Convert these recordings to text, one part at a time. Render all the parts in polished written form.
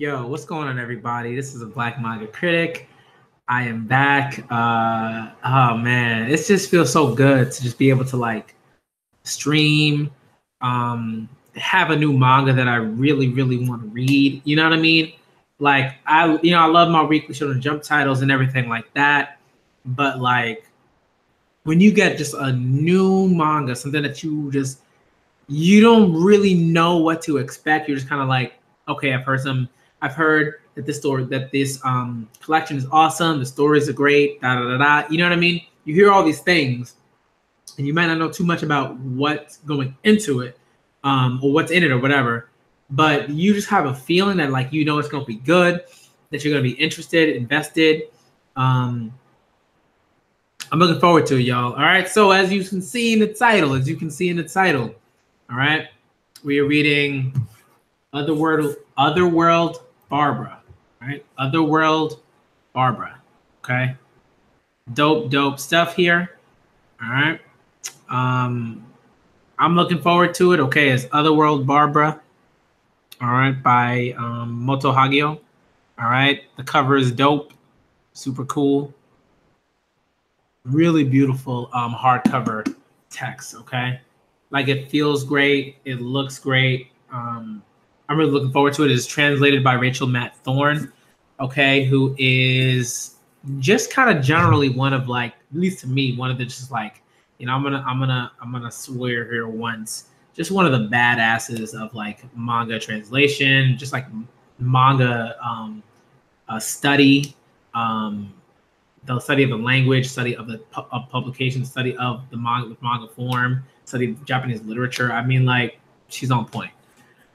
Yo, what's going on, everybody? This is a Black Manga Critic. I am back. Oh man, it just feels so good to just be able to like stream, have a new manga that I really, really want to read. You know what I mean? Like I love my weekly Shonen Jump titles and everything like that. But like when you get just a new manga, something that you don't really know what to expect. You're just kind of like, okay, I've heard that this collection is awesome. The stories are great. Da da da da. You know what I mean? You hear all these things, and you might not know too much about what's going into it, or what's in it, or whatever. But you just have a feeling that like it's going to be good, that you're going to be interested, invested. Um, I'm looking forward to it, y'all. All right. So as you can see in the title, all right, we are reading Otherworld Barbara. All right, Otherworld Barbara. Okay, dope stuff here. All right, I'm looking forward to it. Okay, it's Otherworld Barbara. All right, by Moto Hagio. All right, the cover is dope, super cool, really beautiful hardcover text. Okay, like it feels great, it looks great. I'm really looking forward to it. It is translated by Rachel Matt Thorne, okay, who is just kind of generally one of like, at least to me, one of the just like, I'm gonna swear here once, just one of the badasses of like manga translation, just like manga study, um, the study of the language, study of the publication, study of the manga form, study of Japanese literature. I mean, like she's on point.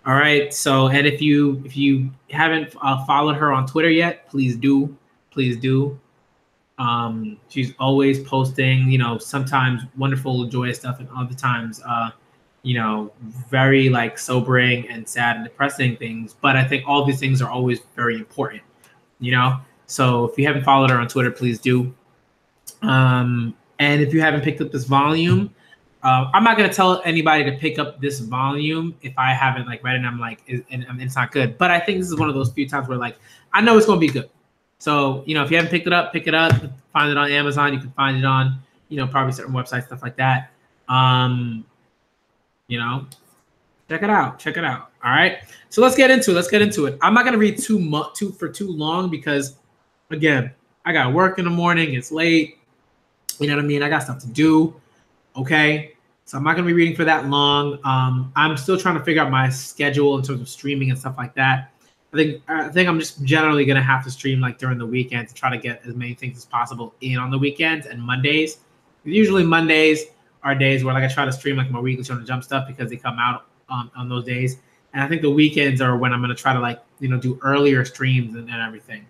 All right. So, and if you haven't followed her on Twitter yet, please do, please do. She's always posting, sometimes wonderful, joyous stuff, and other times, very like sobering and sad and depressing things. But I think all these things are always very important, you know. So if you haven't followed her on Twitter, please do. And if you haven't picked up this volume, I'm not gonna tell anybody to pick up this volume if I haven't like read it and I'm like, and it's not good. But I think this is one of those few times where like I know it's gonna be good. So if you haven't picked it up, pick it up. Find it on Amazon. You can find it on probably certain websites, stuff like that. You know, check it out. Check it out. All right. So let's get into it. I'm not gonna read for too long because again, I got work in the morning. It's late. You know what I mean? I got stuff to do. Okay. So I'm not going to be reading for that long. I'm still trying to figure out my schedule in terms of streaming and stuff like that. I think I'm just generally going to have to stream like during the weekend to try to get as many things as possible in on the weekends and Mondays. Usually Mondays are days where like I try to stream like my weekly Shonen Jump stuff because they come out on those days. And I think the weekends are when I'm going to try to like, do earlier streams and everything.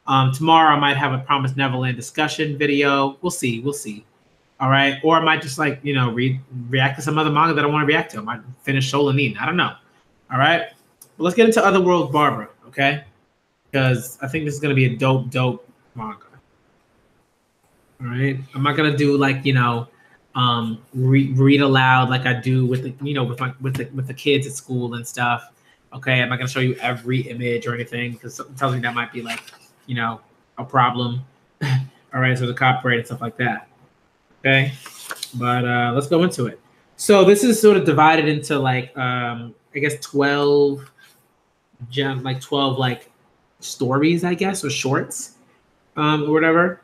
Tomorrow I might have a Promised Neverland discussion video. We'll see. All right. Or I might just like, react to some other manga that I want to react to. I might finish Solanin. I don't know. All right. But let's get into Otherworld Barbara. Okay. Because I think this is going to be a dope manga. All right. I'm not going to do like, read aloud like I do with the, with the kids at school and stuff. Okay. I'm not going to show you every image or anything because something tells me that might be like, a problem. All right. So the copyright and stuff like that. Okay, but let's go into it. So this is sort of divided into like I guess 12 like stories, I guess, or shorts, or whatever.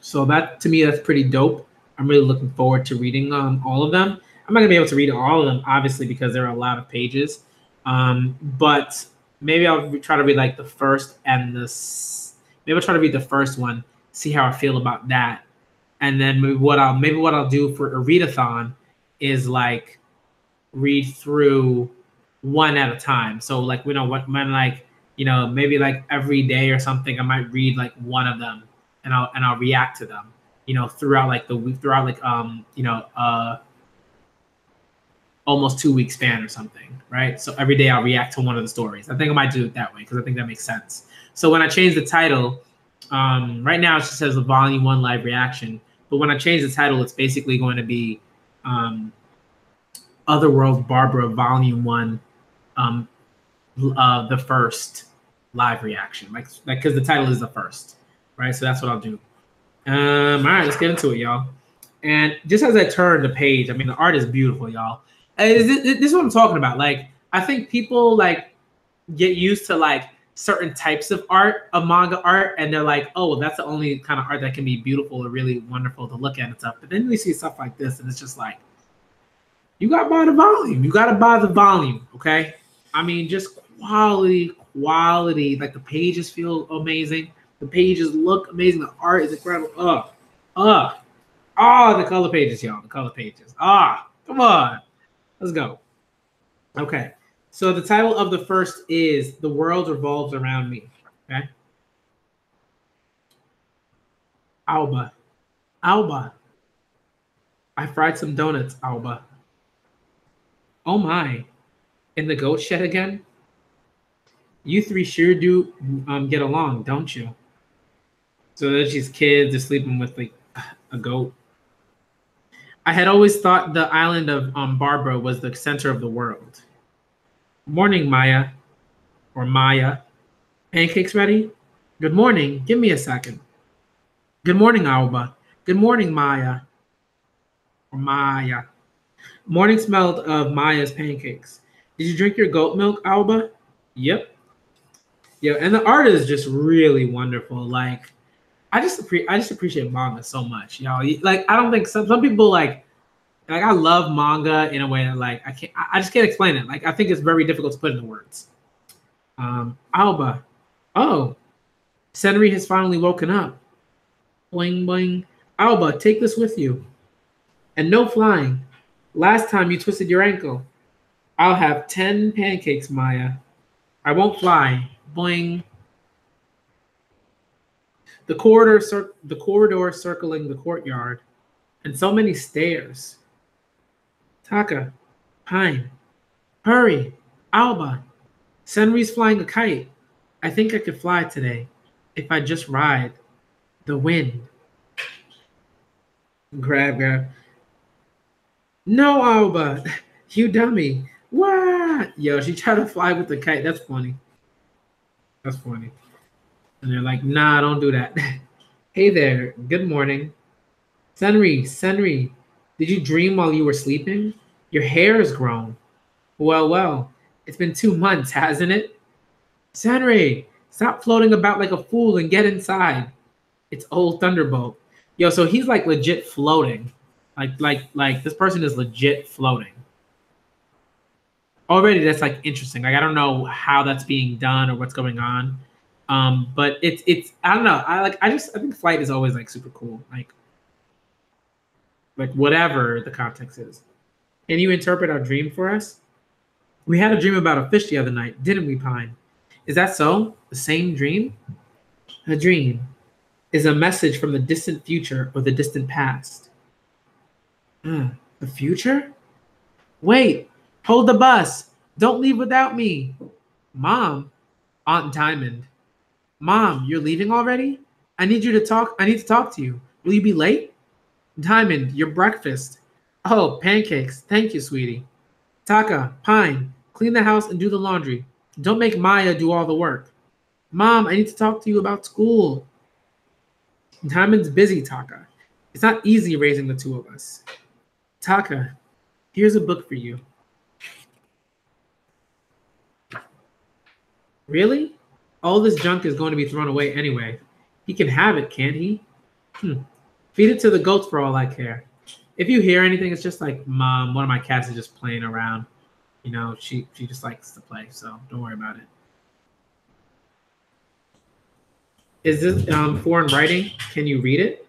So that to me that's pretty dope. I'm really looking forward to reading all of them. I'm not gonna be able to read all of them, obviously, because there are a lot of pages. But maybe I'll try to read like the first and maybe I'll try to read the first one, see how I feel about that. And then maybe what I'll do for a readathon is like read through one at a time. So like maybe like every day or something I might read like one of them and I'll react to them, throughout like the week, throughout like almost 2 week span or something, right? So every day I'll react to one of the stories. I think I might do it that way because I think that makes sense. So when I change the title, right now it just says a volume 1 live reaction. But when I change the title, it's basically going to be Otherworld Barbara Volume 1, the first live reaction, like because the title is the first, right? So that's what I'll do. All right, let's get into it, y'all. And just as I turn the page, I mean, the art is beautiful, y'all. And this is what I'm talking about. Like, I think people like get used to like certain types of art, of manga art, and they're like, oh, well, that's the only kind of art that can be beautiful or really wonderful to look at and stuff. But then we see stuff like this, and it's just like, you gotta buy the volume. You gotta buy the volume, okay? I mean, just quality. Like the pages feel amazing. The pages look amazing. The art is incredible. The color pages, y'all. The color pages. Come on. Let's go. Okay. So the title of the first is The World Revolves Around Me. Okay. Alba. I fried some donuts, Alba. Oh my. In the goat shed again? You three sure do get along, don't you? So then she's kids, are sleeping with like a goat. I had always thought the island of Barbara was the center of the world. Morning, Maya. Or Maya. Pancakes ready? Good morning. Give me a second. Good morning, Alba. Good morning, Maya. Or Maya. Morning smelled of Maya's pancakes. Did you drink your goat milk, Alba? Yep. Yeah, and the art is just really wonderful. Like, I just appreciate manga so much, y'all. Like, I don't think some people like I love manga in a way that like I just can't explain it. Like, I think it's very difficult to put into words. Alba, oh, Senri has finally woken up. Boing boing. Alba, take this with you. And no flying. Last time you twisted your ankle. I'll have 10 pancakes, Maya. I won't fly. Boing. The corridor circling the courtyard, and so many stairs. Taka, Pine, hurry, Alba. Senri's flying a kite. I think I could fly today if I just ride the wind. Grab. No, Alba, you dummy. What? Yo, she tried to fly with the kite. That's funny. And they're like, nah, don't do that. Hey there, good morning. Senri, did you dream while you were sleeping? Your hair has grown. Well, it's been 2 months, hasn't it? Senri, stop floating about like a fool and get inside. It's old Thunderbolt. Yo, so he's like legit floating. Like this person is legit floating. Already that's like interesting. Like I don't know how that's being done or what's going on. But it's I don't know. I think flight is always like super cool. Like whatever the context is. Can you interpret our dream for us? We had a dream about a fish the other night, didn't we, Pine? Is that so? The same dream? A dream is a message from the distant future or the distant past. The future? Wait, hold the bus. Don't leave without me. Mom, Aunt Diamond. Mom, you're leaving already? I need to talk to you. Will you be late? Diamond, your breakfast. Oh, pancakes. Thank you, sweetie. Taka, Pine, clean the house and do the laundry. Don't make Maya do all the work. Mom, I need to talk to you about school. Diamond's busy, Taka. It's not easy raising the two of us. Taka, here's a book for you. Really? All this junk is going to be thrown away anyway. He can have it, can't he? Feed it to the goats for all I care. If you hear anything, it's just like Mom, one of my cats is just playing around. You know, she just likes to play, so don't worry about it. Is this foreign writing? Can you read it?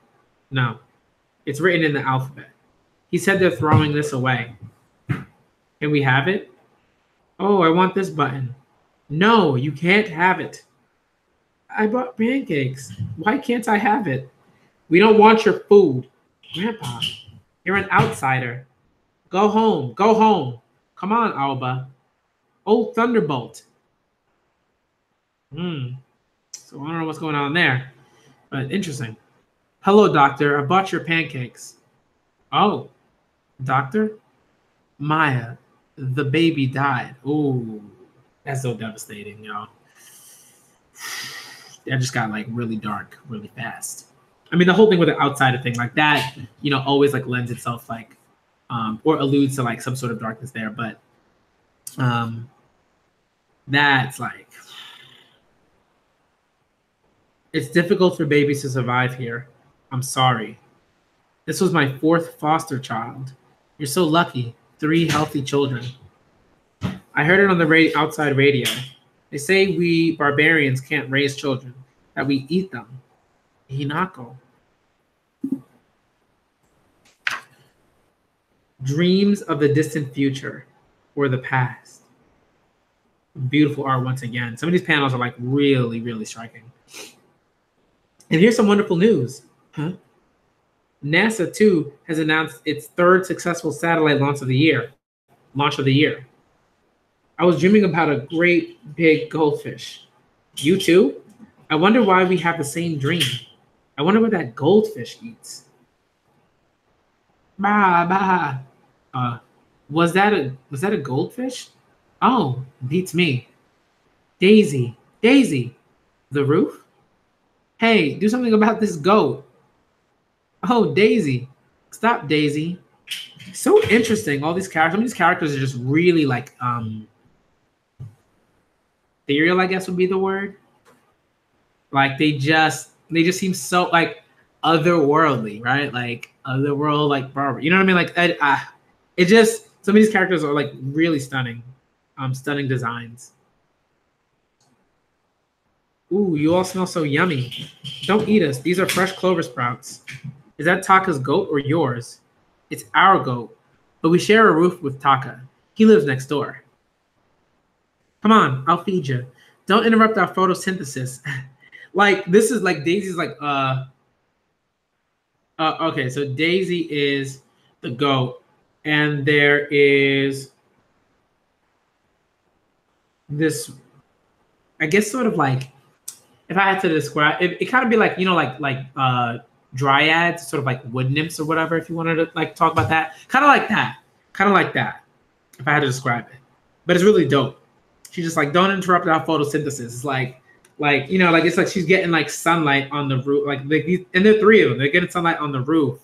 No. It's written in the alphabet. He said they're throwing this away. Can we have it? Oh, I want this button. No, you can't have it. I bought pancakes. Why can't I have it? We don't want your food. Grandpa, you're an outsider. Go home. Go home. Come on, Alba. Oh, Thunderbolt. So I don't know what's going on there, but interesting. Hello, doctor. I bought your pancakes. Oh, doctor? Maya, the baby died. Ooh, that's so devastating, y'all. that just got like really dark really fast. I mean, the whole thing with the outsider thing like that, you know, always like lends itself like or alludes to like some sort of darkness there, but that's like, it's difficult for babies to survive here. I'm sorry. This was my 4th foster child. You're so lucky. 3 healthy children. I heard it on the outside radio. They say we barbarians can't raise children, that we eat them. Hinako. Dreams of the distant future or the past. Beautiful art once again. Some of these panels are like really, really striking. And here's some wonderful news. Huh? NASA too has announced its 3rd successful satellite launch of the year. I was dreaming about a great big goldfish. You too? I wonder why we have the same dream. I wonder what that goldfish eats. Bah. Was that a goldfish? Oh, beats me. Daisy. The roof? Hey, do something about this goat. Oh, Daisy. Stop, Daisy. So interesting. All these characters. Some of these characters are just really like ethereal, I guess would be the word. Like they just seem so like otherworldly, right? Like otherworld, like Barbara. You know what I mean? Like it just, some of these characters are like really stunning. Stunning designs. Ooh, you all smell so yummy. Don't eat us. These are fresh clover sprouts. Is that Taka's goat or yours? It's our goat, but we share a roof with Taka. He lives next door. Come on, I'll feed you. Don't interrupt our photosynthesis. Like, this is like, Daisy's like, okay, so Daisy is the goat, and there is this, I guess, sort of like, if I had to describe it, kind of be like, you know, like dryads, sort of like wood nymphs or whatever, if you wanted to like talk about that. Kind of like that, if I had to describe it. But it's really dope. She's just like, don't interrupt our photosynthesis. It's like, you know, like, it's like she's getting like sunlight on the roof. Like and there are 3 of them. They're getting sunlight on the roof.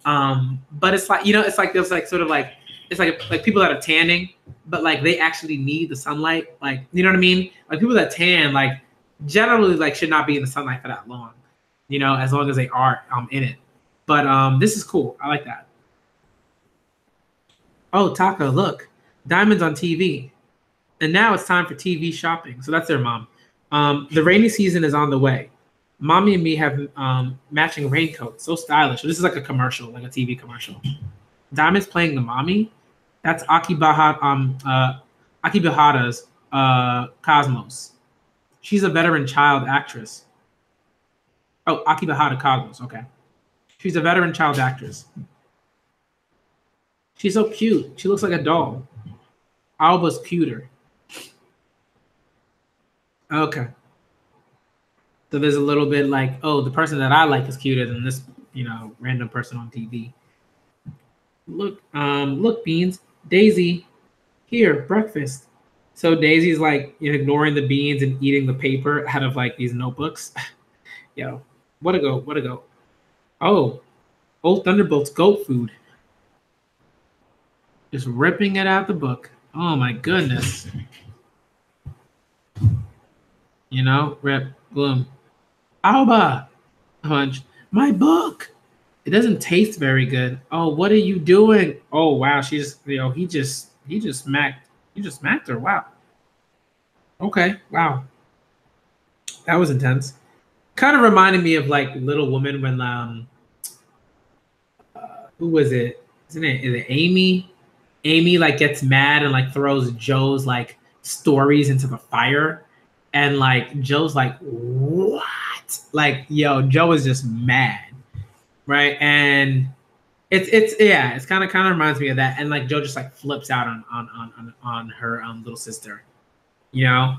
But it's like, you know, it's like there's like sort of like, it's like people that are tanning, but like they actually need the sunlight. Like, you know what I mean? Like people that tan, like generally like should not be in the sunlight for that long, you know, as long as they are in it. But this is cool. I like that. Oh, Taka, look, Diamond's on TV. And now it's time for TV shopping. So that's their mom. The rainy season is on the way. Mommy and me have matching raincoats. So stylish. So this is like a commercial, like a TV commercial. Diamond's playing the mommy. That's Akibahara's Cosmos. She's a veteran child actress. Oh, Akibahara Cosmos. Okay. She's a veteran child actress. She's so cute. She looks like a doll. Alba's cuter. Okay. So there's a little bit like, oh, the person that I like is cuter than this, you know, random person on TV. Look, Beans. Daisy, here, breakfast. So Daisy's like, you know, ignoring the beans and eating the paper out of like these notebooks. Yo, what a goat. Oh, old Thunderbolt's goat food. Just ripping it out the book. Oh my goodness. You know, rip, boom. Alba, punch. My book. It doesn't taste very good. Oh, what are you doing? Oh wow, she just, you know, he just smacked her. Wow. Okay, wow. That was intense. Kind of reminded me of like Little Woman when who was it? Is it Amy? Amy like gets mad and like throws Joe's like stories into the fire, and like Joe's like, what? Like, yo, Joe is just mad, right? And it's kind of reminds me of that. And like Joe just like flips out on her little sister, you know.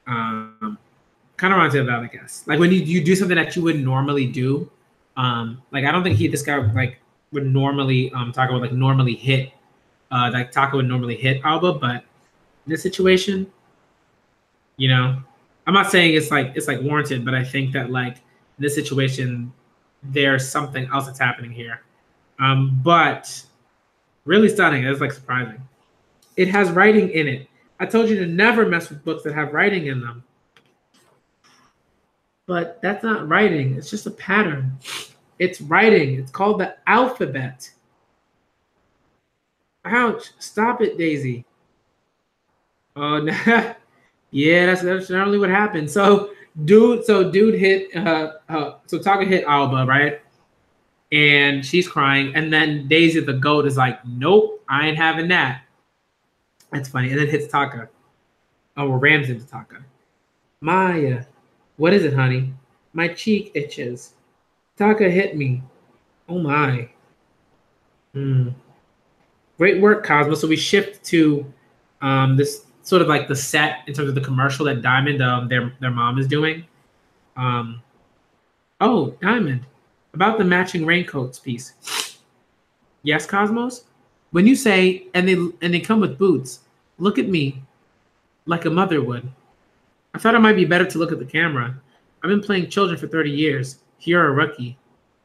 Kind of reminds me of that, I guess. Like when you do something that you wouldn't normally do. Like I don't think this guy like would normally Taka would like normally hit like Taka would normally hit Alba, but in this situation, you know, I'm not saying it's like warranted, but I think that like in this situation, there's something else that's happening here. But really stunning. It's like surprising. It has writing in it. I told you to never mess with books that have writing in them. But that's not writing. It's just a pattern. It's writing. It's called the alphabet. Ouch. Stop it, Daisy. Oh, no. Yeah, that's generally what happened. Dude hit so Taka hit Alba, right? And she's crying. And then Daisy the goat is like, nope, I ain't having that. That's funny. And then hits Taka. Oh, well, rams into Taka. Maya, what is it, honey? My cheek itches. Taka hit me. Oh my. Hmm. Great work, Cosmo. So we shift to this sort of like the set in terms of the commercial that Diamond, their mom is doing. Um, oh, Diamond, about the matching raincoats piece. Yes, Cosmos. When you say and they come with boots, look at me like a mother would. I thought it might be better to look at the camera. I've been playing children for 30 years. You're a rookie.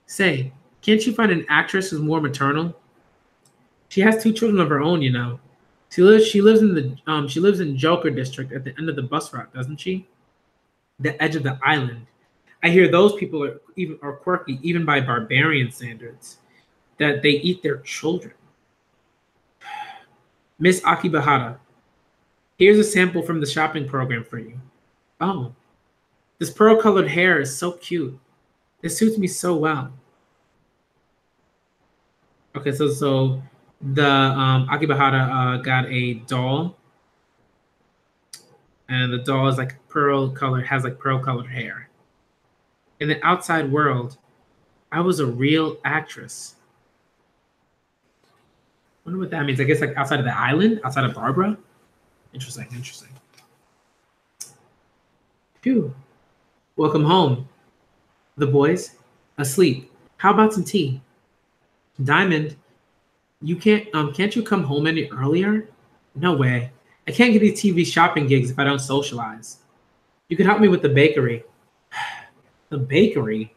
Say, can't you find an actress who's more maternal? She has two children of her own, you know. She lives in Joker District at the end of the bus route, doesn't she? The edge of the island. I hear those people are quirky, even by barbarian standards. That they eat their children. Miss Akibahara, here's a sample from the shopping program for you. Oh, this pearl-colored hair is so cute. It suits me so well. Okay, so the Akibahara got a doll, and the doll is like has like pearl-colored hair. In the outside world, I was a real actress. I wonder what that means. I guess like outside of the island, outside of Barbara. Interesting. Phew. Welcome home. The boys asleep. How about some tea? Diamond, you can't you come home any earlier? No way. I can't get these TV shopping gigs if I don't socialize. You could help me with the bakery. The bakery?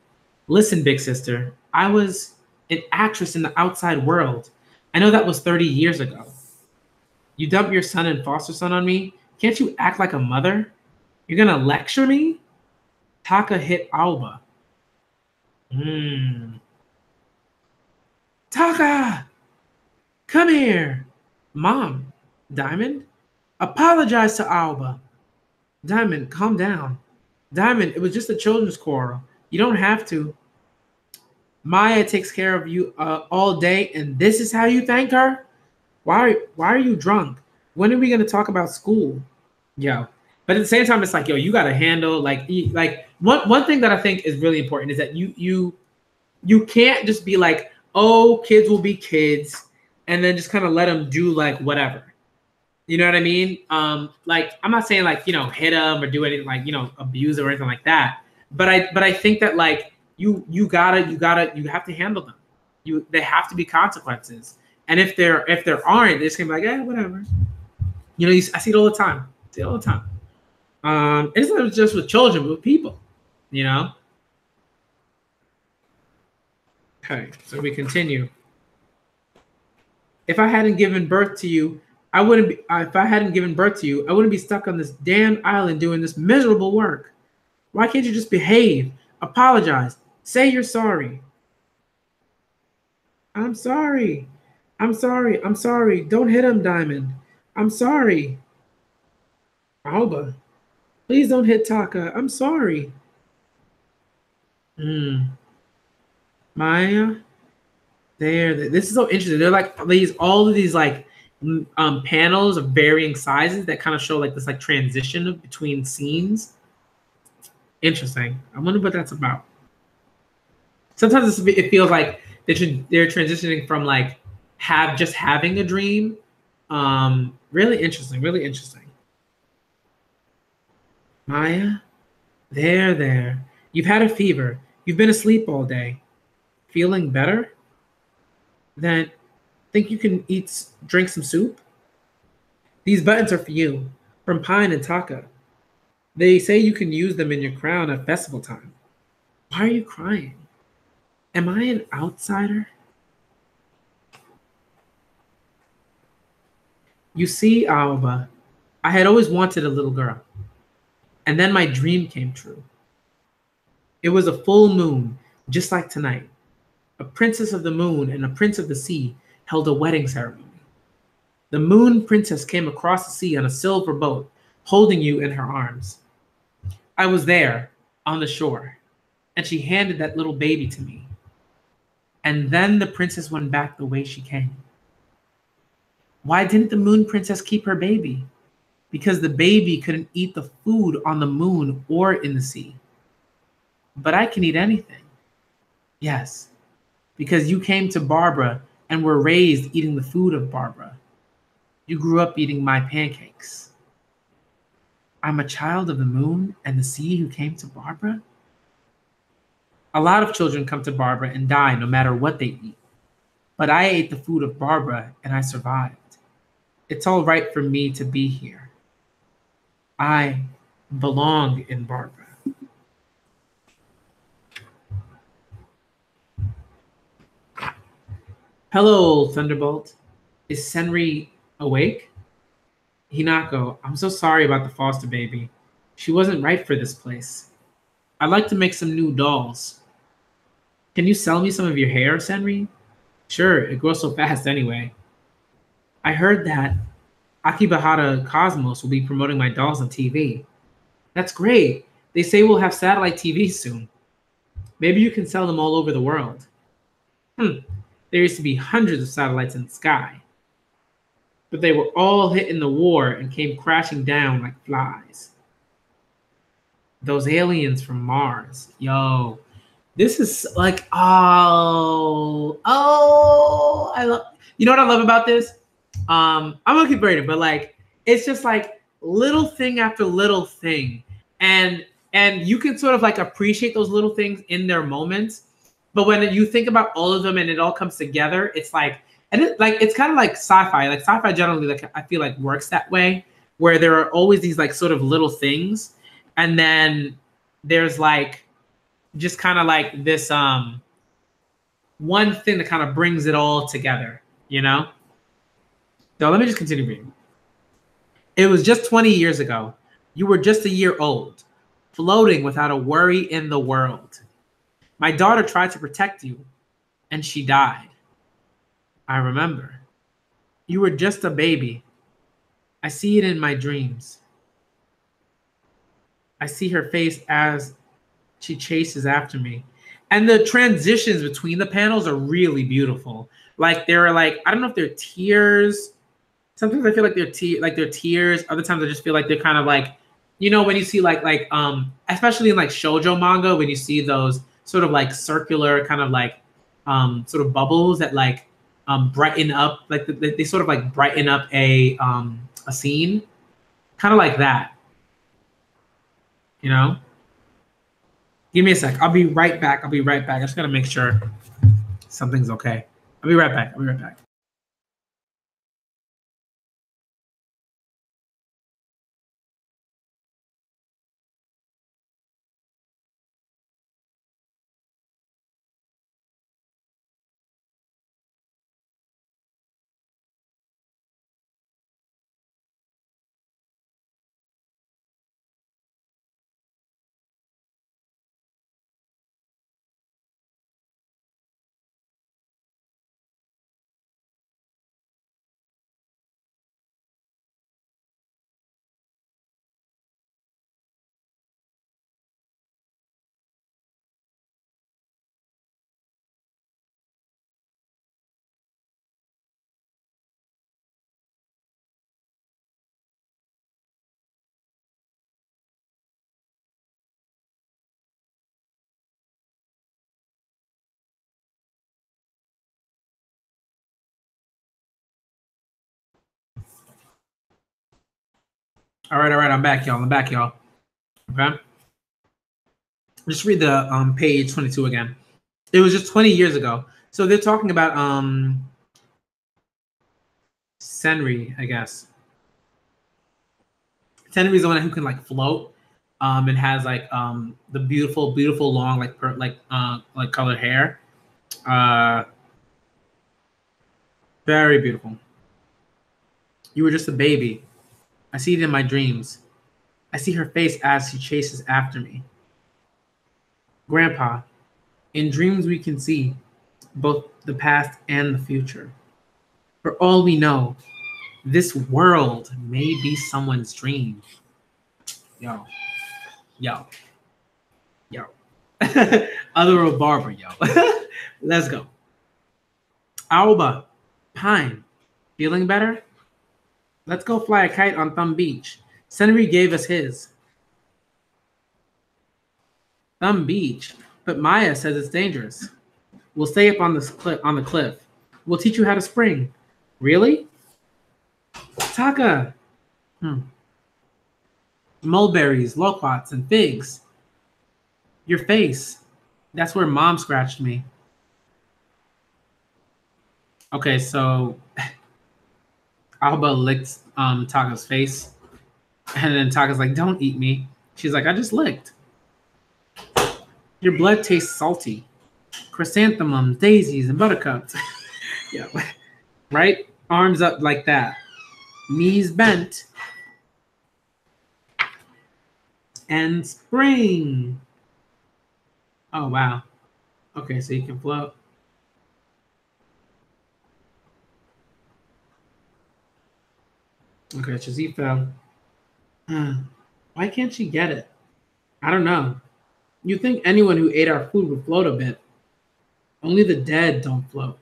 Listen, big sister, I was an actress in the outside world. I know that was 30 years ago. You dump your son and foster son on me? Can't you act like a mother? You're gonna lecture me? Taka hit Alba. Taka! Come here! Mom, Diamond? Apologize to Alba. Diamond, calm down. Diamond, it was just a children's quarrel. You don't have to. Maya takes care of you all day, and this is how you thank her? Why are you drunk? When are we going to talk about school? Yo. But at the same time, it's like, yo, you got to handle like one thing that I think is really important is that you can't just be like, oh, kids will be kids, and then just kind of let them do like whatever. You know what I mean? Like I'm not saying like, hit them or do anything like, abuse or anything like that. But I think that like you have to handle them. They have to be consequences. And if there aren't, they're just gonna be like, whatever. I see it all the time. It's not just with children, but with people, Okay, so we continue. If I hadn't given birth to you, I wouldn't be. If I hadn't given birth to you, I wouldn't be stuck on this damn island doing this miserable work. Why can't you just behave, apologize, say you're sorry? I'm sorry. I'm sorry. I'm sorry. Don't hit him, Diamond. I'm sorry. Alba, please don't hit Taka. I'm sorry. Maya, this is so interesting. They're like all of these like panels of varying sizes that kind of show like this like transition between scenes. Interesting. I wonder what that's about. Sometimes it feels like they're transitioning from like having a dream. Really interesting. Really interesting. Maya, there. You've had a fever. You've been asleep all day. Feeling better? Then think you can drink some soup? These buttons are for you, from Pine and Taka. They say you can use them in your crown at festival time. Why are you crying? Am I an outsider? You see, Alba, I had always wanted a little girl. And then my dream came true. It was a full moon, just like tonight. A princess of the moon and a prince of the sea held a wedding ceremony. The moon princess came across the sea on a silver boat, holding you in her arms. I was there, on the shore, and she handed that little baby to me. And then the princess went back the way she came. Why didn't the moon princess keep her baby? Because the baby couldn't eat the food on the moon or in the sea. But I can eat anything. Yes, because you came to Barbara and were raised eating the food of Barbara. You grew up eating my pancakes. I'm a child of the moon and the sea who came to Barbara? A lot of children come to Barbara and die no matter what they eat. But I ate the food of Barbara and I survived. It's all right for me to be here. I belong in Barbara. Hello, Thunderbolt. Is Senri awake? Hinako, I'm so sorry about the foster baby. She wasn't right for this place. I'd like to make some new dolls. Can you sell me some of your hair, Senri? Sure, it grows so fast anyway. I heard that Akibahara Cosmos will be promoting my dolls on TV. That's great. They say we'll have satellite TV soon. Maybe you can sell them all over the world. There used to be hundreds of satellites in the sky. But they were all hit in the war and came crashing down like flies. Those aliens from Mars. Yo, this is like, I love, you know what I love about this? I'm gonna keep reading, but like, it's just like little thing after little thing. And you can sort of like appreciate those little things in their moments. But when you think about all of them and it all comes together, it's like, and it's kind of like sci-fi. Like sci-fi generally, like I feel like works that way, where there are always these like sort of little things, and then there's like just kind of like this one thing that kind of brings it all together, you know? So let me just continue reading. It was just 20 years ago. You were just a year old, floating without a worry in the world. My daughter tried to protect you, and she died. I remember. You were just a baby. I see it in my dreams. I see her face as she chases after me. And the transitions between the panels are really beautiful. Like they're like, I don't know if they're tears. Sometimes I feel like they're tears. Other times I just feel like they're kind of like, you know, when you see like especially in like shoujo manga, when you see those sort of like circular kind of like sort of bubbles that like brighten up, like they sort of like brighten up a scene, kind of like that, you know. Give me a sec. I'll be right back. I just gotta make sure something's okay. I'll be right back. All right. I'm back, y'all. Okay. Just read the page 22 again. It was just 20 years ago. So they're talking about Senri, I guess. Senri's the one who can like float. It has like the beautiful, beautiful long like colored hair. Uh, Very beautiful. You were just a baby. I see it in my dreams. I see her face as she chases after me. Grandpa, in dreams we can see both the past and the future. For all we know, this world may be someone's dream. Yo, yo, yo. Otherworld Barber, yo. Let's go. Alba, Pine, feeling better? Let's go fly a kite on Thumb Beach. Senri gave us his. Thumb Beach, but Maya says it's dangerous. We'll stay up on the cliff. We'll teach you how to spring. Really? Taka. Mulberries, loquats, and figs. Your face. That's where Mom scratched me. Okay, so Alba licked Taka's face, and then Taka's like, "Don't eat me." She's like, "I just licked." Your blood tastes salty. Chrysanthemums, daisies, and buttercups. Yeah, right? Arms up like that. Knees bent. And spring. Oh, wow. Okay, so you can float. Okay, Shazzy fell. Why can't she get it? I don't know. You'd think anyone who ate our food would float a bit. Only the dead don't float.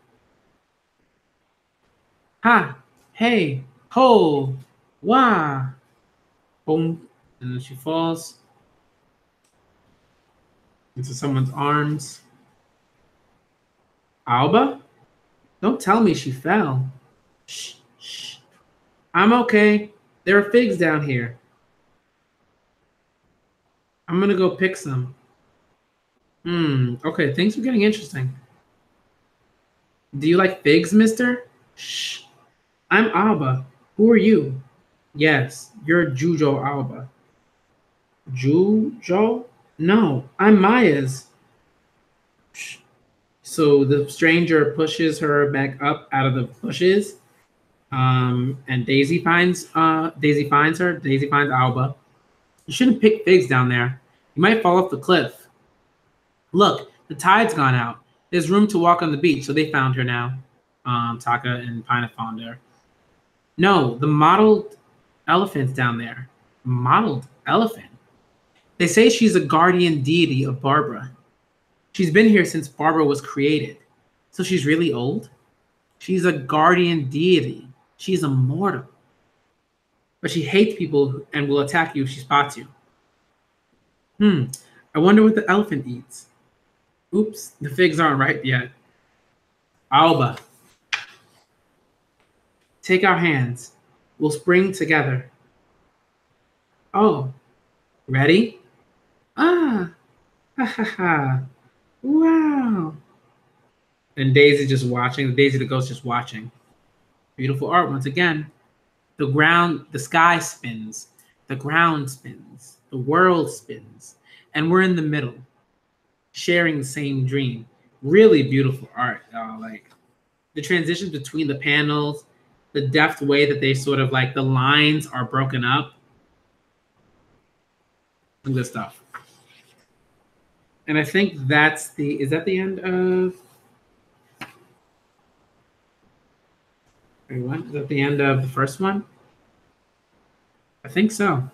Ha! Hey! Ho! Wah! Boom. And then she falls into someone's arms. Alba? Don't tell me she fell. Shh, shh. I'm okay. There are figs down here. I'm gonna go pick some. Okay, things are getting interesting. Do you like figs, mister? Shh. I'm Alba. Who are you? Yes, you're Jujo Alba. Jujo? No, I'm Maya's. Shh. So the stranger pushes her back up out of the bushes. And Daisy finds her. Daisy finds Alba. You shouldn't pick figs down there. You might fall off the cliff. Look, the tide's gone out. There's room to walk on the beach, so they found her now. Taka and Pine found her. No, the mottled elephant's down there. Mottled elephant? They say she's a guardian deity of Barbara. She's been here since Barbara was created. So she's really old? She's a guardian deity. She's immortal. But she hates people and will attack you if she spots you. I wonder what the elephant eats. Oops, the figs aren't ripe yet. Alba. Take our hands. We'll spring together. Oh, ready? Ah, ha ha ha. Wow. And Daisy just watching. Daisy the ghost just watching. Beautiful art once again. The sky spins. The ground spins. The world spins. And we're in the middle, sharing the same dream. Really beautiful art, y'all. Like the transitions between the panels, the deft way that they sort of like the lines are broken up. Good stuff. And I think is that the end of? Wait, what? Is that the end of the first one? I think so.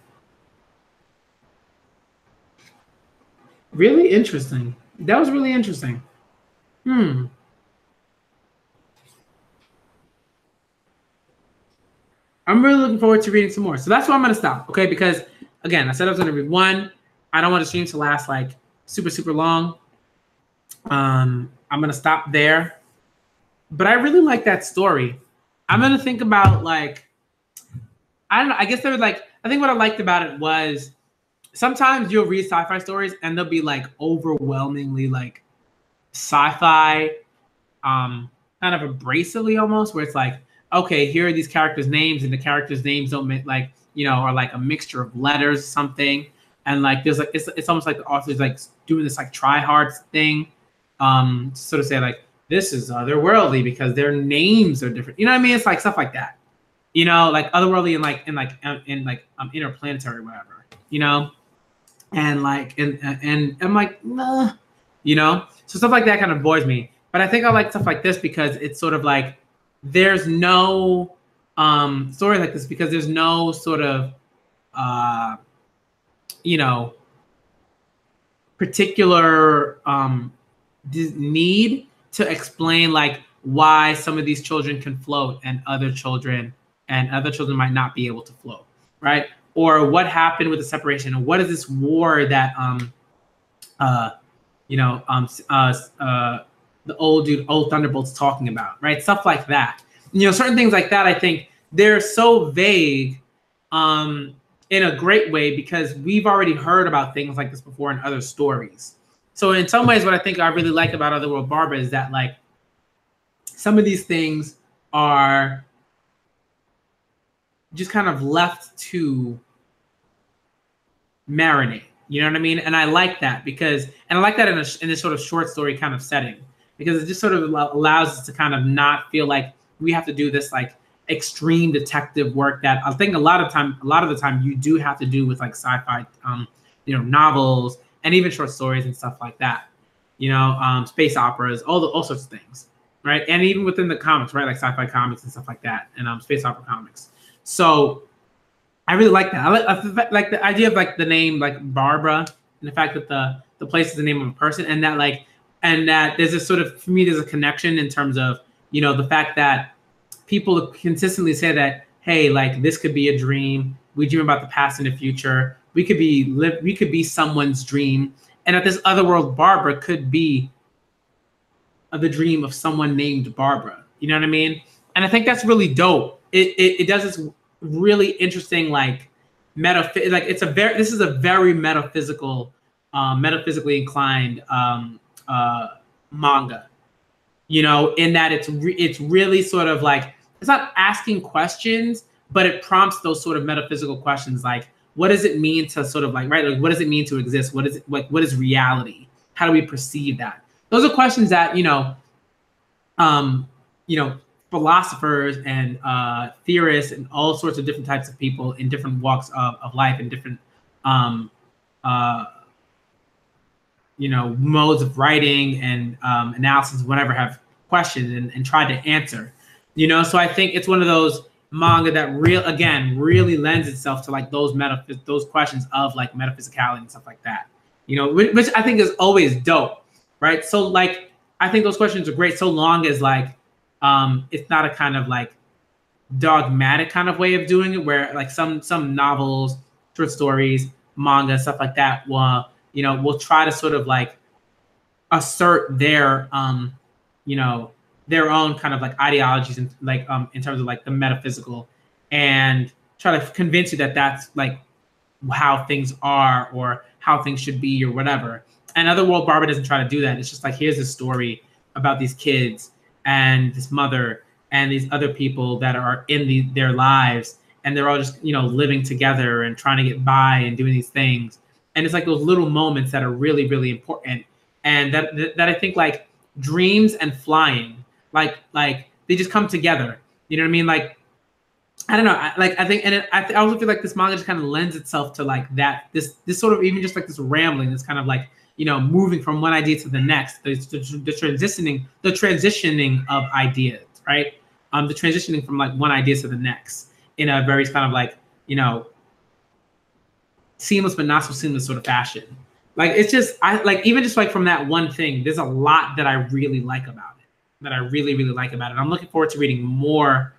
Really interesting. That was really interesting. I'm really looking forward to reading some more. So that's why I'm going to stop, okay? Because, again, I said I was going to read one. I don't want the stream to last, like, super, super long. I'm going to stop there. But I really like that story. I'm going to think about, like, I don't know. I guess they were, like, I think what I liked about it was sometimes you'll read sci-fi stories and they'll be, like, overwhelmingly, like, sci-fi, kind of abrasively almost, where it's like, okay, here are these characters' names, and the characters' names don't like, you know, are like a mixture of letters, something. and like there's like it's almost like the author's like doing this like try hard thing, to sort of say like this is otherworldly because their names are different. You know what I mean? It's like stuff like that. You know, like otherworldly and interplanetary or whatever. You know, and like and I'm like nah, you know. So stuff like that kind of bores me. But I think I like stuff like this because it's sort of like there's no story like this because there's no sort of you know, particular need to explain like why some of these children can float and other children might not be able to float, right? Or what happened with the separation, or what is this war that the old Thunderbolt's talking about, right? Stuff like that. You know, certain things like that. I think they're so vague, in a great way because we've already heard about things like this before in other stories. So in some ways, what I think I really like about Otherworld Barbara is that like some of these things are just kind of left to marinate. You know what I mean? And I like that because, and I like that in this sort of short story kind of setting because it just sort of allows us to kind of not feel like we have to do this like extreme detective work that I think a lot of the time you do have to do with like sci-fi, novels and even short stories and stuff like that. You know, space operas, all sorts of things, right? And even within the comics, right, like sci-fi comics and stuff like that, and space opera comics. So I really like that. I like the idea of like the name like Barbara and the fact that the place is the name of a person, and that there's a sort of, for me, there's a connection in terms of, you know, the fact that people consistently say that, hey, like this could be a dream. We dream about the past and the future. We could be someone's dream, and that this otherworld Barbara could be the dream of someone named Barbara. You know what I mean? And I think that's really dope. It does this really interesting like this is a very metaphysically inclined manga. You know, in that it's really sort of like, it's not asking questions, but it prompts those sort of metaphysical questions like, what does it mean to sort of like, right, like what does it mean to exist? What is it, like, what is reality? How do we perceive that? Those are questions that, philosophers and theorists and all sorts of different types of people in different walks of life and different modes of writing and analysis, whatever, have questioned and tried to answer. You know, so I think it's one of those manga that really lends itself to like those questions of like metaphysicality and stuff like that. You know, which I think is always dope, right? So like I think those questions are great so long as like it's not a kind of like dogmatic kind of way of doing it where like some novels, short stories, manga, stuff like that will try to sort of like assert their their own kind of like ideologies and like in terms of like the metaphysical, and try to convince you that that's like how things are or how things should be or whatever. And Otherworld Barbara doesn't try to do that. It's just like, here's a story about these kids and this mother and these other people that are in their lives, and they're all just living together and trying to get by and doing these things. And it's like those little moments that are really, really important, and that I think like dreams and flying, like they just come together. You know what I mean? Like, I don't know. I think, and I also feel like this manga just kind of lends itself to like that. This sort of even just like this rambling, this kind of like moving from one idea to the next. The transitioning of ideas, right? The transitioning from like one idea to the next in a very kind of like seamless but not so seamless sort of fashion. Like it's just even just like from that one thing, there's a lot that I really like about it. I'm looking forward to reading more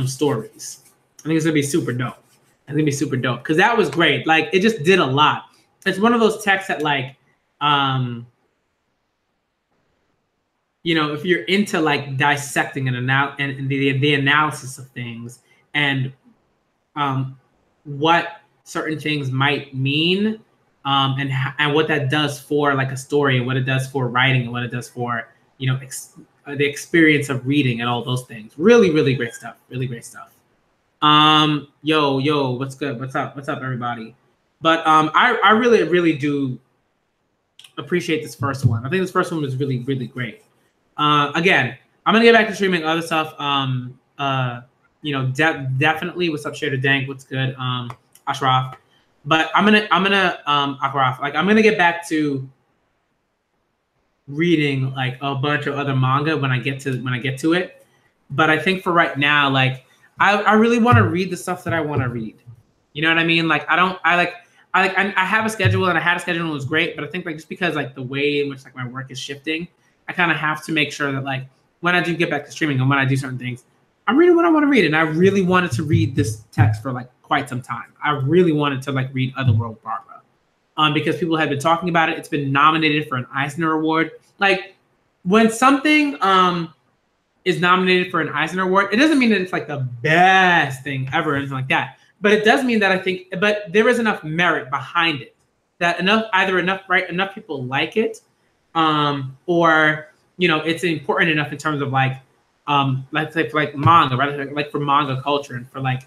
stories. I think it's gonna be super dope. Because that was great. Like it just did a lot. It's one of those texts that like if you're into like dissecting and the analysis of things and what certain things might mean, and what that does for like a story, and what it does for writing, and what it does for the experience of reading and all those things. Really, really great stuff. Yo, what's good? What's up, everybody? But I really do appreciate this first one. I think this first one was really great. Again, I'm gonna get back to streaming other stuff. Definitely what's up, Share the Dank, what's good, Ashraf. But I'm gonna Ashraf, like I'm gonna get back to reading like a bunch of other manga when I get to it. But I think for right now, like I really want to read the stuff that I want to read. You know what I mean? Like I have a schedule, and I had a schedule and it was great, but I think like just because like the way in which like my work is shifting, I kind of have to make sure that like when I do get back to streaming and when I do certain things, I'm reading what I want to read. And I really wanted to read this text for like quite some time. I really wanted to like read Otherworld Barbara. Because people have been talking about it. It's been nominated for an Eisner Award. Like when something is nominated for an Eisner Award, it doesn't mean that it's like the best thing ever or anything like that. But it does mean that I think, but there is enough merit behind it that enough people like it, or it's important enough in terms of like, let's say for like manga, right? Like for manga culture and for like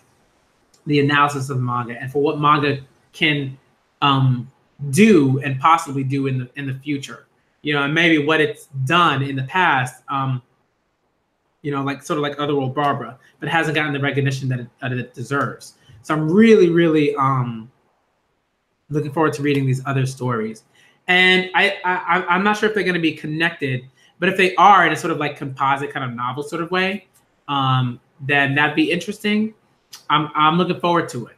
the analysis of manga and for what manga can do and possibly do in the future, and maybe what it's done in the past, like sort of like Otherworld Barbara, but hasn't gotten the recognition that it deserves. So I'm really looking forward to reading these other stories, and I'm not sure if they're going to be connected, but if they are in a sort of like composite kind of novel sort of way, then that'd be interesting. I'm looking forward to it.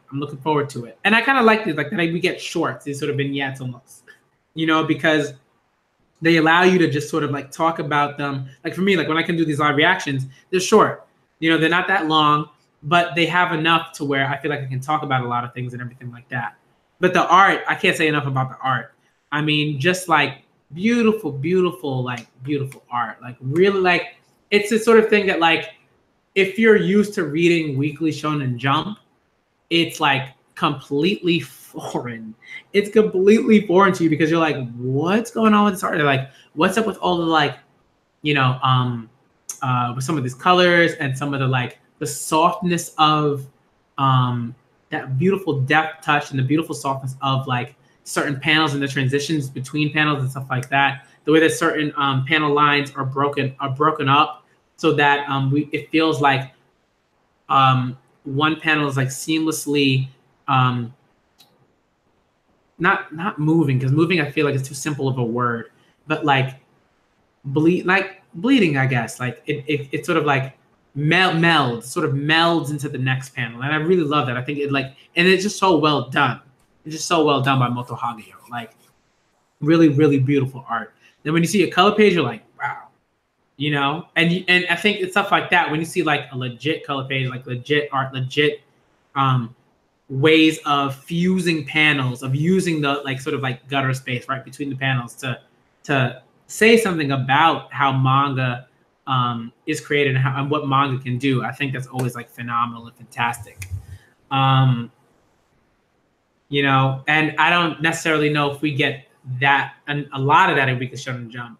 And I kind of like these, like that we get shorts, these sort of vignettes almost, because they allow you to just sort of like talk about them. Like for me, like when I can do these live reactions, they're short, they're not that long, but they have enough to where I feel like I can talk about a lot of things and everything like that. But the art, I can't say enough about the art. I mean, just like beautiful art, like really like, it's the sort of thing that like, if you're used to reading Weekly Shonen Jump, it's like completely foreign. It's completely foreign to you because you're like, what's going on with this art? They're like, what's up with all the like, with some of these colors and some of the like the softness of that beautiful depth touch and the beautiful softness of like certain panels and the transitions between panels and stuff like that. The way that certain panel lines are broken up, so that it feels like one panel is like seamlessly not moving, because moving I feel like it's too simple of a word, but like bleeding, I guess. Like it sort of like melds into the next panel, and I really love that. I think and it's just so well done. It's just so well done by Moto Hagio. Like really beautiful art. Then when you see a color page, you're like, wow. And I think it's stuff like that when you see like a legit color page, like legit art, legit ways of fusing panels, of using the like sort of like gutter space right between the panels to say something about how manga is created and what manga can do. I think that's always like phenomenal and fantastic. And I don't necessarily know if we get that and a lot of that in Weekly Shonen Jump.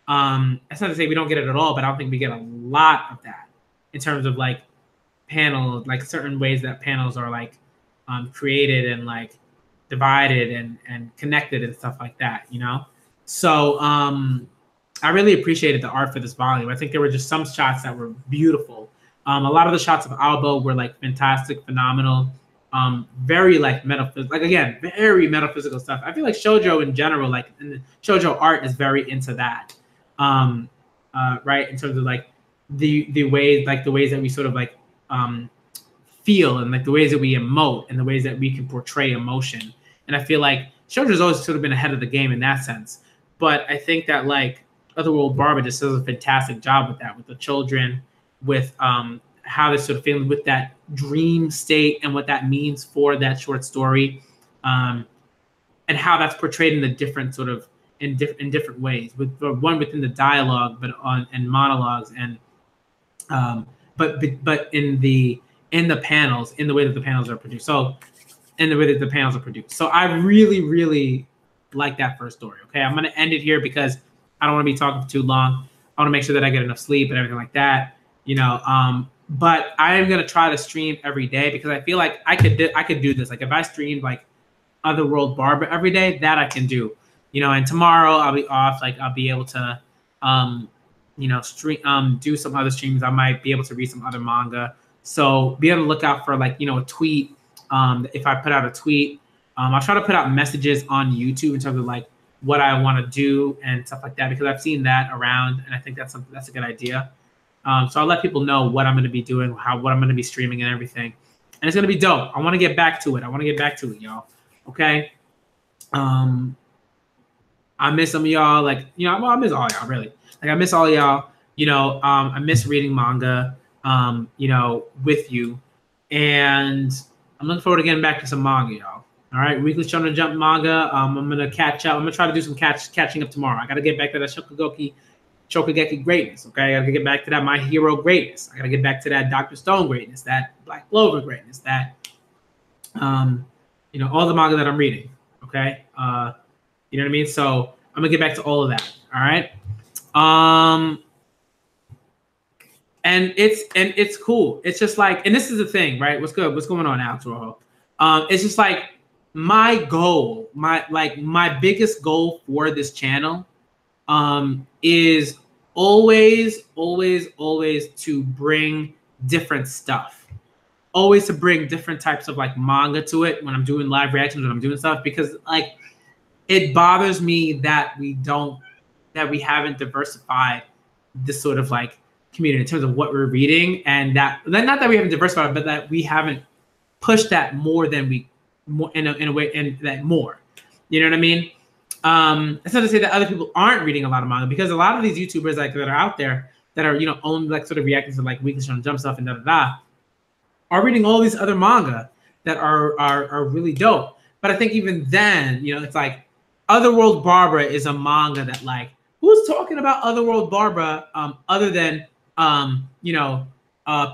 That's not to say we don't get it at all, but I don't think we get a lot of that in terms of like panels, like certain ways that panels are like created and like divided and connected and stuff like that, So I really appreciated the art for this volume. I think there were just some shots that were beautiful. A lot of the shots of Albo were like fantastic, phenomenal, very like metaphysical, like again, very metaphysical stuff. I feel like shoujo in general, like in the shoujo art is very into that. Right, in terms of like the ways that we sort of like feel and like the ways that we emote and the ways that we can portray emotion. And I feel like shoujo's always sort of been ahead of the game in that sense. But I think that like Otherworld Barbara just does a fantastic job with that, with the children, with how they're sort of feeling with that dream state and what that means for that short story, and how that's portrayed in the different sort of in different ways, with one within the dialogue, but and monologues, and but in the panels, in the way that the panels are produced. So in the way that the panels are produced. So I really like that first story. Okay, I'm gonna end it here because I don't want to be talking for too long. I want to make sure that I get enough sleep and everything like that. But I am gonna try to stream every day because I feel like I could do this. Like if I streamed like Otherworld Barber every day, that I can do. You know, and tomorrow I'll be off. Like I'll be able to, you know, do some other streams. I might be able to read some other manga. So be able to look out for like, you know, a tweet. If I put out a tweet, I'll try to put out messages on YouTube in terms of like what I want to do and stuff like that, because I've seen that around, and I think that's something that's a good idea. So I'll let people know what I'm going to be doing, what I'm going to be streaming and everything. And it's going to be dope. I want to get back to it. Y'all. Okay. I miss some of y'all. Like, you know, well, I miss all y'all really. Like I miss all y'all. You know, I miss reading manga, you know, with you. And I'm looking forward to getting back to some manga, y'all. All right, Weekly Shonen Jump manga. I'm gonna catch up. I'm gonna try to do some catching up tomorrow. I gotta get back to that Shokugeki greatness. Okay, I gotta get back to that My Hero greatness. I gotta get back to that Dr. Stone greatness, that Black Clover greatness, that you know, all the manga that I'm reading. Okay, you know what I mean. So I'm gonna get back to all of that. All right. And it's cool. It's just like, and this is the thing, right? What's good? What's going on, Alex Rojo? It's just like my goal, my biggest goal for this channel is always to bring different stuff. Always to bring different types of like manga to it when I'm doing live reactions, when I'm doing stuff, because like it bothers me that we haven't diversified this sort of like community in terms of what we're reading, and that not that we haven't diversified, but that we haven't pushed that more than in a way, and that more. You know what I mean? It's not to say that other people aren't reading a lot of manga, because a lot of these YouTubers like that are out there that are, you know, only like sort of reacting to like Weekly Shonen Jump stuff and are reading all these other manga that are really dope. But I think even then, you know, it's like Otherworld Barbara is a manga that like, who's talking about Otherworld Barbara other than you know,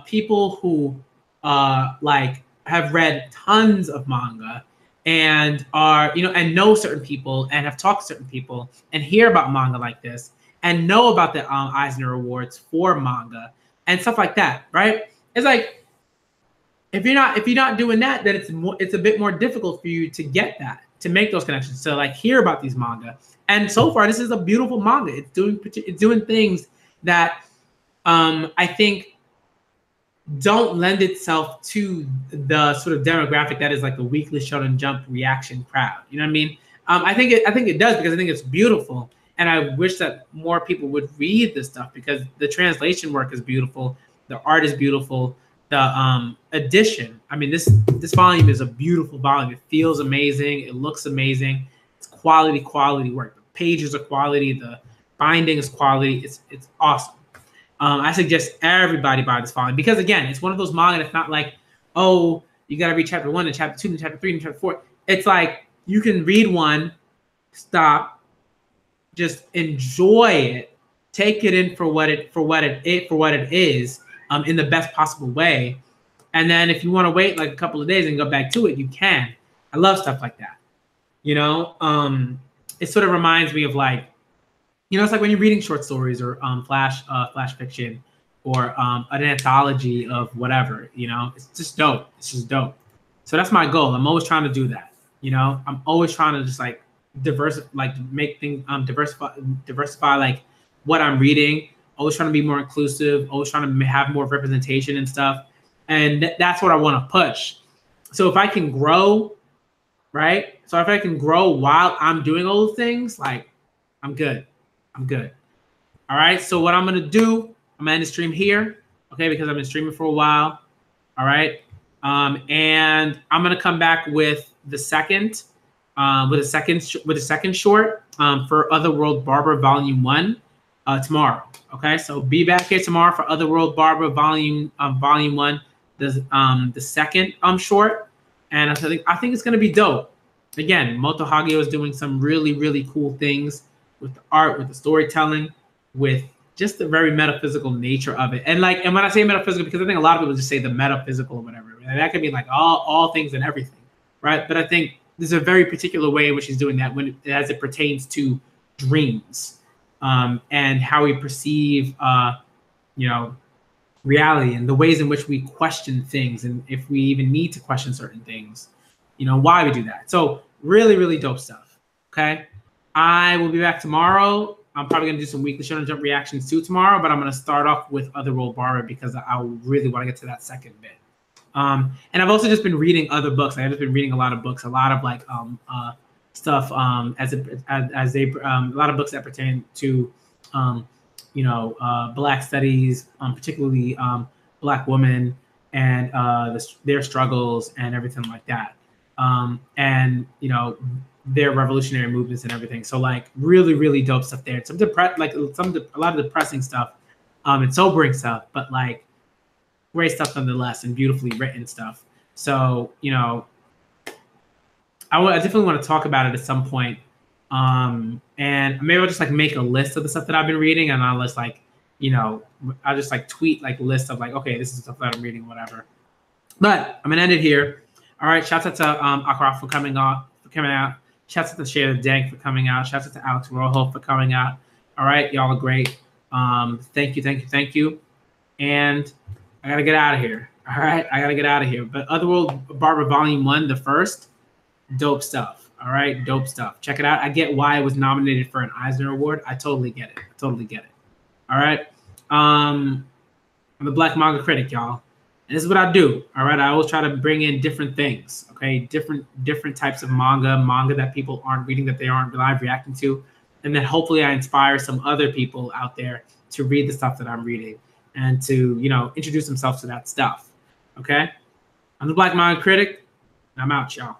people who like have read tons of manga and are, you know, and know certain people and have talked to certain people and hear about manga like this and know about the Eisner Awards for manga and stuff like that, right? It's like if you're not doing that, then it's a bit more difficult for you to get that, to make those connections, to like hear about these manga. And so far, this is a beautiful manga. It's doing things that I think don't lend itself to the sort of demographic that is like the Weekly Shonen Jump reaction crowd. You know what I mean? I think it does, because I think it's beautiful, and I wish that more people would read this stuff, because the translation work is beautiful, the art is beautiful, the edition. I mean, this volume is a beautiful volume. It feels amazing. It looks amazing. It's quality work. The pages are quality. The binding is quality. It's awesome. I suggest everybody buy this volume, because again, it's one of those manga that's not like, oh, you got to read chapter 1 and chapter 2 and chapter 3 and chapter 4. It's like you can read one, stop, just enjoy it, take it in for what it is, in the best possible way. And then if you want to wait like a couple of days and go back to it, you can. I love stuff like that. You know, it sort of reminds me of like, you know, it's like when you're reading short stories or flash fiction or an anthology of whatever, you know, it's just dope. It's just dope. So that's my goal. I'm always trying to do that. You know, I'm always trying to just like make things diversify like what I'm reading. Always trying to be more inclusive. Always trying to have more representation and stuff. And that's what I want to push. So if I can grow, right? So if I can grow while I'm doing all those things, like I'm good. I'm good. All right. So what I'm going to do, I'm going to end the stream here. Okay. Because I've been streaming for a while. All right. And I'm going to come back with the second short for Otherworld Barbara Volume 1 tomorrow. Okay. So be back here tomorrow for Otherworld Barbara Volume 1, the second short. And I think it's going to be dope. Again, Moto Hagio is doing some really cool things with the art, with the storytelling, with just the very metaphysical nature of it. And like, and when I say metaphysical, because I think a lot of people just say the metaphysical or whatever, and that could be like all things and everything, right? But I think there's a very particular way in which he's doing that as it pertains to dreams, and how we perceive, you know, reality, and the ways in which we question things, and if we even need to question certain things, you know, why we do that. So Really, really dope stuff. Okay. I will be back tomorrow. I'm probably gonna do some weekly Shonen Jump reactions too tomorrow, but I'm gonna start off with Otherworld Barber because I really want to get to that second bit. And I've also just been reading other books. I've just been reading a lot of books, a lot of like stuff as they a lot of books that pertain to Black studies, particularly Black women and their struggles and everything like that, and their revolutionary movements and everything. So like really, really dope stuff there. Some a lot of depressing stuff, and sobering stuff, but like great stuff nonetheless and beautifully written stuff. So I definitely want to talk about it at some point. And maybe I'll just like make a list of the stuff that I've been reading, and I'll just like I'll just like tweet like a list of like, okay, this is stuff that I'm reading, whatever. But I'm gonna end it here. All right, shouts out to Akra for coming out. Shouts out to Shayla Dank for coming out. Shouts out to Alex Rojo for coming out. All right, y'all are great. Thank you. And I gotta get out of here. All right, I gotta get out of here. But Otherworld Barber Volume 1, the first, dope stuff. All right, dope stuff. Check it out. I get why it was nominated for an Eisner Award. I totally get it. All right. I'm a Black Manga critic, y'all. And this is what I do. All right. I always try to bring in different things. Okay. Different types of manga that people aren't reading, that they aren't live reacting to. And then hopefully I inspire some other people out there to read the stuff that I'm reading and to, introduce themselves to that stuff. Okay. I'm the Black Manga critic. I'm out, y'all.